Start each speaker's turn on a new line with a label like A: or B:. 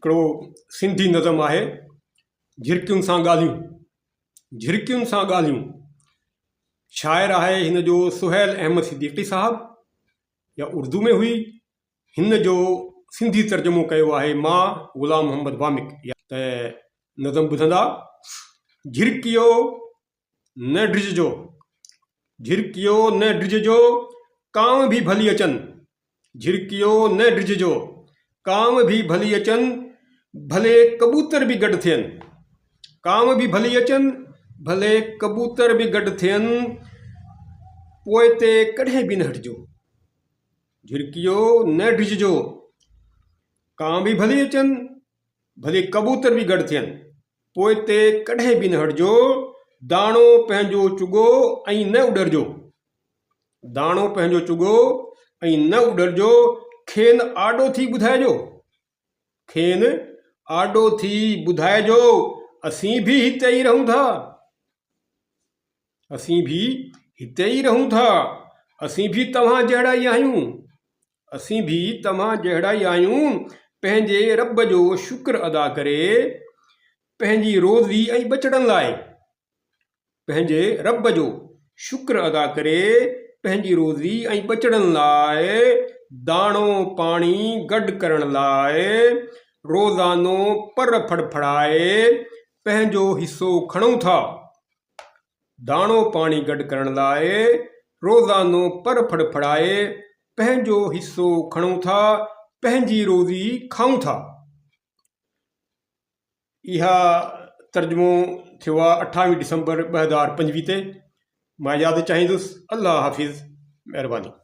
A: हिकिड़ो सिंधी नज़म आहे, झिरकियुनि सां ॻाल्हियूं। झिरकियुनि सां ॻाल्हियूं शाइर आहे हिन जो सुहैल अहमद सिद्दीकी साहब, या उर्दू में हुई। हिन जो सिंधी तर्जुमो कयो आहे मां ग़ुलाम मोहम्मद वामिक। त नज़म ॿुधंदा। झिरकियो न ड्रिजजो, झिरकियो न ड्रिजजो, कांव भी भली अचनि। झिरकियो न ड्रिजजो, कांव भी भली अचनि, भले कबूतर भी गॾु थियनि। कांव भी भली अचनि, भले कबूतर भी गॾु थियनि, पोइ ते कॾहिं बि न हटिजो। झिरकियो न ड्रिजजो, कांव भी भली अचनि, भले कबूतर भी गॾु थियनि, पोइ ते कॾहिं बि न हटिजो। दाणो पंहिंजो चुगो ऐं न उॾरिजो। दाणो पंहिंजो चुगो ऐं न उॾरिजो। खेनि आॾो थी ॿुधाइजो, खेनि आॾो थी ॿुधाइजो, असीं भी हिते ई रहूं था। असीं भी हिते ई रहूं था। असीं भी तव्हां जहिड़ा ई आहियूं। असीं भी तव्हां जहिड़ा ई आहियूं। पंहिंजे रब जो शुक्र अदा करे, पंहिंजी रोज़ी ऐं बचड़नि लाइ। पंहिंजे रब जो शुक्र अदा करे, पंहिंजी रोज़ी ऐं बचड़नि लाइ, दाणो पाणी गॾु करण लाइ, रोज़ानो पर फड़फड़ाए पंहिंजो हिसो खणूं था। दाणो पाणी गॾु करण लाइ, रोज़ानो पर फड़फड़ाए पंहिंजो हिसो खणूं था, पंहिंजी रोज़ी खाऊं था। इहा तर्जुमो थियो आहे 28 डिसंबर 2025 ते। मां यादि चाहींदुसि। अल्लाह हाफ़िज़, महिरबानी।